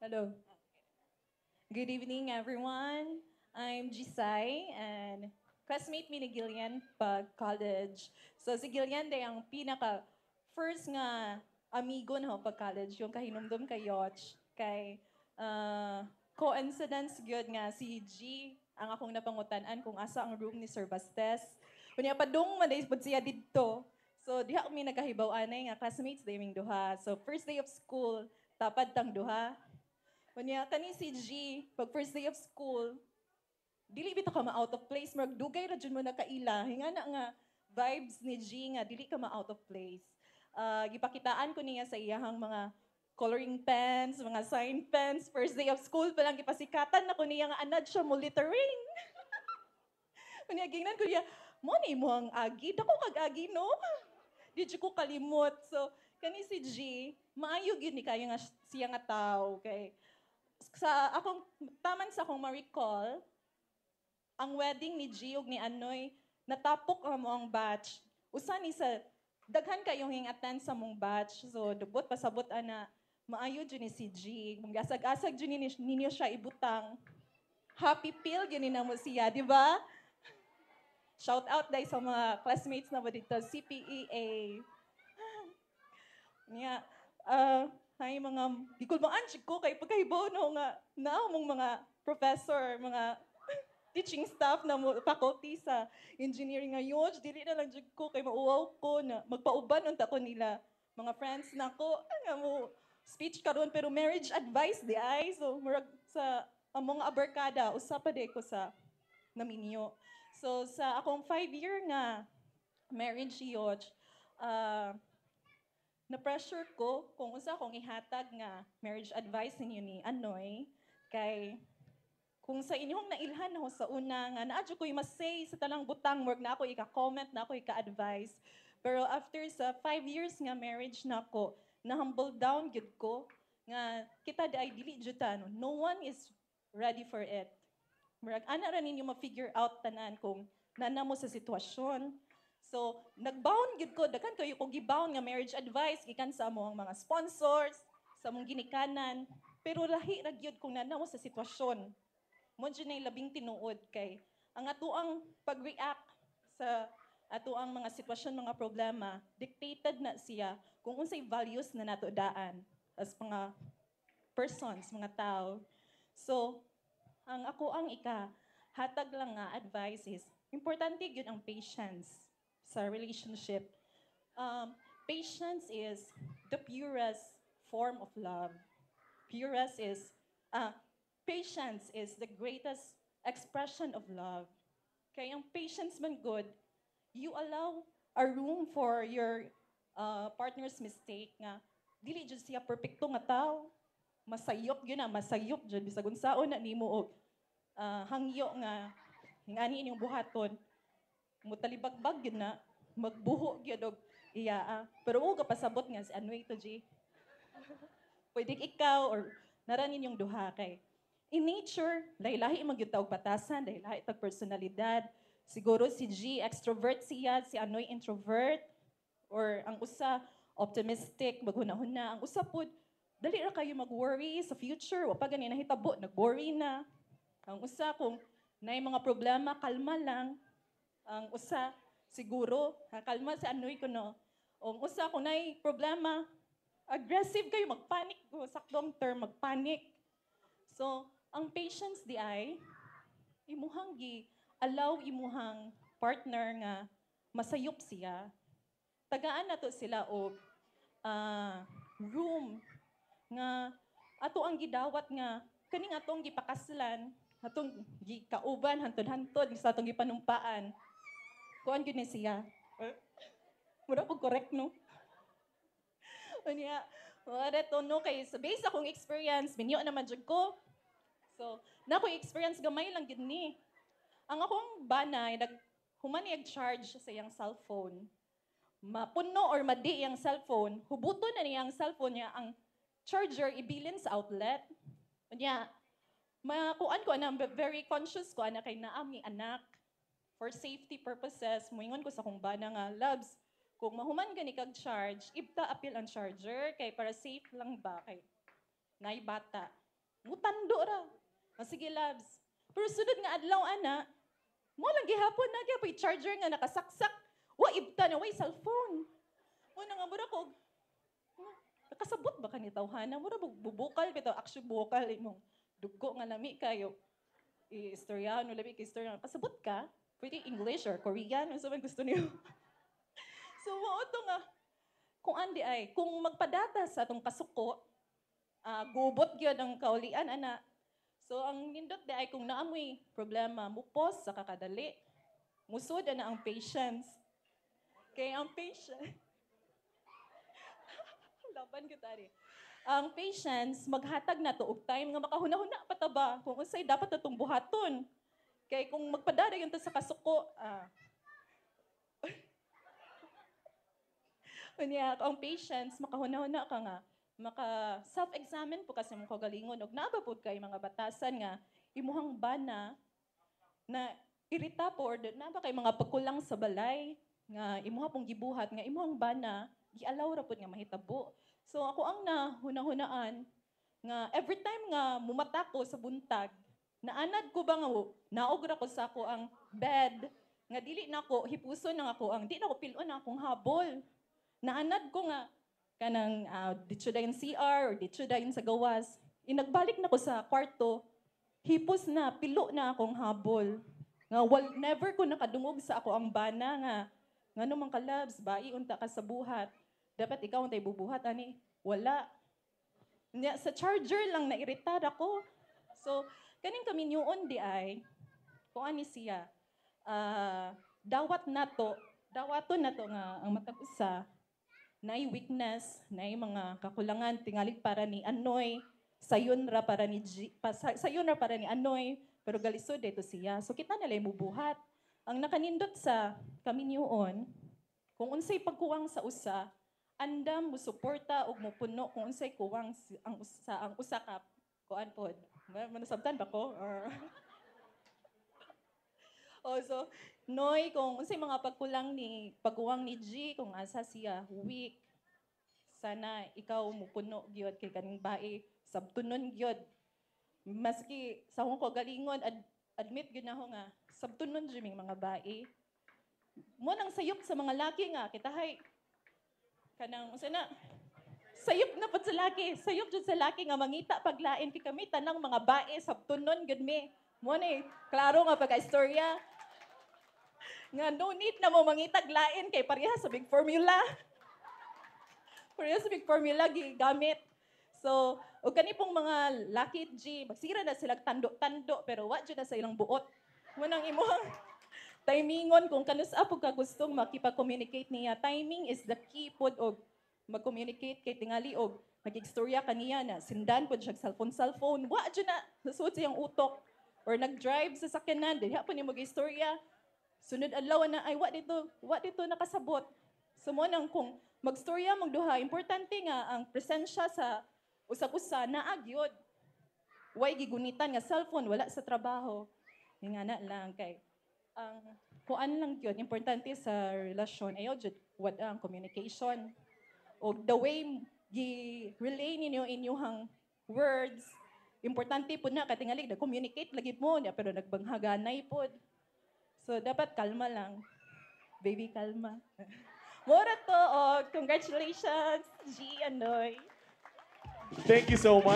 Hello. Good evening, everyone. I'm Jisai, and classmate mi ni Gillian pag college. So si Gillian day ang pinaka first nga amigo no pag college, yung kahinumdum kay Yoch. Kay coincidence good nga si G ang akong napangutan-an kung asa ang room ni Sir Bastes. Kunya pa dong maday pud siya didto. So diha kami nagkahibaw-anay nga classmates daming duha. So first day of school, tapad tang duha. Kunya, kani si G, pag first day of school, dili bitaw ka ma-out of place, marag dugay ra jud mo nakaila. Hinga na nga vibes ni G nga, dili ka ma-out of place. Gipakitaan ko niya sa iyahang mga coloring pens, mga sign pens, first day of school pa lang gipasikatan na ko niya nga anad siya mo littering. Kunya, gingnan ko niya, mo ni mo ang agi, dako kag agi no? Di jud ko kalimot. So, kani si G, maayo gyud ni kaya nga siya nga tao. Kay, sa akong taman sa akong ma-recall, ang wedding ni G ug ni Anoy natapok ang moong batch. Usa ni sa daghan kayong hing-attend sa mong batch. So dubot pasabot ana maayo jud ni si G. Mong gasag-asag jud ninyo siya ibutang. Happy pill gyud ni namo siya, di ba? Shout out dai sa mga classmates na mo dito, CPEA. Niya, hay mga gikulmaan jud ko kay pagkahibaw no nga nao mong mga professor, mga teaching staff na mo faculty sa engineering ngayon, dili na lang jud ko kay mauwaw ko na magpauban unta ko nila. Mga friends nako nga mo speech karon pero marriage advice di ay. So murag sa among abarkada usa pa di ko sa naminyo. So sa akong 5 year nga marriage yot, uh, na-pressure ko kung unsa akong ihatag nga marriage advice ninyo ni Anoy kay kung sa inyong nailhan ako sa una nga naadyo ko'y mas-say sa talang butang work na ako ika-comment na ako ika-advise. Pero after sa 5 years nga marriage na ako, na-humble down gid ko nga kita di ay dili jud ta, no one is ready for it. Murag ana ra ninyo ma-figure out tanan kung nana mo sa sitwasyon. So, nag-bound gid ko, daghan kayo kung gibound nga marriage advice gikan sa among mga sponsors, sa among ginikanan. Pero lahi ra gyud kung nana mo sa sitwasyon. Mo dyan ay labing tinuod kay ang atuang pag-react sa atuang mga sitwasyon, mga problema, dictated na siya kung unsay values na nato daan as mga persons, mga tao. So, ang ako ang hatag lang nga advice is, importante yun ang patience sa relationship. Patience is the purest form of love. Purest is, uh, patience is the greatest expression of love. Kaya ang patience man good, you allow a room for your partner's mistake nga dili jud siya perfecto nga tao. Masayop gyud na, masayop jud bisag unsaon na nimo og hangyo nga ngani inyong buhaton. Mutalibagbag gyud na, magbuho gyud og iya. Pero mo pasabot nga si Anoy to G. Pwede ikaw or naranin yung duha kay in nature, lahi-lahi magyud ta og batasan, lahi-lahi tag personalidad. Siguro si G extrovert siya, si Anoy introvert, or ang usa optimistic, maghuna-huna. Ang usa pud dali ra kayo mag-worry sa future, wa pa gani nahitabo, nag-worry na. Ang usa kung nay mga problema, kalma lang. Ang usa siguro, kalma si Anoy ko no. Ang usa kung nay problema, aggressive kayo, magpanic. Saktong term, magpanic. So, ang patience di ay, imuhang allow imuhang partner nga masayop siya. Tagaan na to sila og room nga ato ang gidawat nga kaning atong gipakaslan, atong gikauban hantod-hantod sa atong gipanumpaan. Kuan gyud ni siya. Mura ko correct no? Unya, wala to no kay based akong experience, minyo naman jud ko. So, na ko experience gamay lang gid ni. Ang akong banay humani charge sa iyang cellphone. Mapuno or madi iyang cellphone, hubuton na niya ang cellphone niya ang charger ibilin sa outlet. Unya, makuan ko na very conscious ko ana kay naami anak for safety purposes. Moingon ko sa kong bana nga, Labs, kung mahuman gani kag charge, ibta apil ang charger kay para safe lang ba kay nay bata. Mutando ra. Sige, labs. Pero sunod nga adlaw, ana, mo lang gihapon na gyapon charger nga nakasaksak. Wa ibta na way cellphone. Mo na nga mura ko. Nakasabot ba kani tawhana? Mura bubukal bitaw action bukal imong dugo nga lami kayo. Istoryahan labi kay istorya. Kasabot ka? Pwede English or Korean, ano sa man gusto niyo. So mao to nga kung andi ay kung magpadata sa atong kasuko, gubot gyud ang kaulian ana. So ang nindot di ay kung naamoy problema, mupos sa kakadali. Musud na ang patience. Kay ang patient laban kita rin. Ang patience, maghatag na to og time nga makahuna-huna pa ta ba kung unsay dapat natong buhaton. Kay kung magpadara yun to sa kasuko, unya, ang patience, makahuna-huna ka nga, maka-self-examine po kasi mong kagalingon. Og nabapod kay mga batasan nga, imuhang bana na irita po or naba kay mga pagkulang sa balay nga imuha pong gibuhat nga imuhang bana gialaw ra pud nga mahitabo. So ako ang nahuna-hunaan nga every time nga mumata ko sa buntag, naanad ko ba nga naog ra ko sa ako ang bed nga dili na ko hipuson na ako ang di na ko pilon na akong habol. Naanad ko nga kanang dito dayon CR or dito dayon sa gawas. Inagbalik na ko sa kwarto, hipos na, pilo na akong habol. Nga never ko nakadungog sa ako ang bana nga ngano man ka labs, bai unta ka sa buhat. Dapat ikaw untay bubuhat ani. Wala. Nya sa charger lang nairitar ako. So kaning kami niyon di ay kung ani siya. Dawaton na to nga ang matag usa nay weakness, nay mga kakulangan tingali para ni Anoy, sayon ra para ni sayon ra para ni Anoy, pero galisod dito siya. So kita nalay mubuhat. Ang nakanindot sa kami niyon, kung unsay pagkuwang sa usa, andam mo suporta og mo puno kung unsay kuwang ang usa ka kuan pod. Manasabtan ba ko? Or so, Noy, kung unsay mga pagkuwang ni G, kung asa siya weak, sana ikaw mo puno gyud kay kaning bae sabtunon gyud. Maski sa akong kagalingon admit gyud na ho nga sabtunon jud mga bae. Mo nang sayop sa mga laki nga kitahay kanang unsa na sayop na pud sa laki, sayop jud sa laki nga mangita paglain kay kami tanang mga bae sabtunon gyud mi. Mo ni klaro nga pagka-istorya nga no need na mo mangitag lain kay pareha sa big formula. Pareha sa big formula gigamit. So, o kani pong mga lucky G, magsira na sila tando-tando pero wa jud na sa ilang buot. Mo nang imong timingon kung kanus-a pud ka gustong makipag-communicate niya. Timing is the key pod og mag-communicate kay tingali og nag-istorya kaniya na sindan pod siya cellphone. Wa jud na nasuot siyang utok or nag-drive sa sakyanan diha pa ni mag-istorya. Sunod adlaw na ay wa dito nakasabot. So mo nang kung magstorya magduha, importante nga ang presensya sa usag-usa naa gyud. Way gigunitan nga cellphone wala sa trabaho. Nga na lang kay ang kuan lang gyud importante sa relasyon ayo jud what ang communication. O the way gi-relay ninyo inyong words, importante po na katingali na-communicate lagi mo niya pero nagbanghaganay pod. So, dapat kalma lang. Baby, kalma. Mora to, congratulations, G. Anoy. Thank you so much.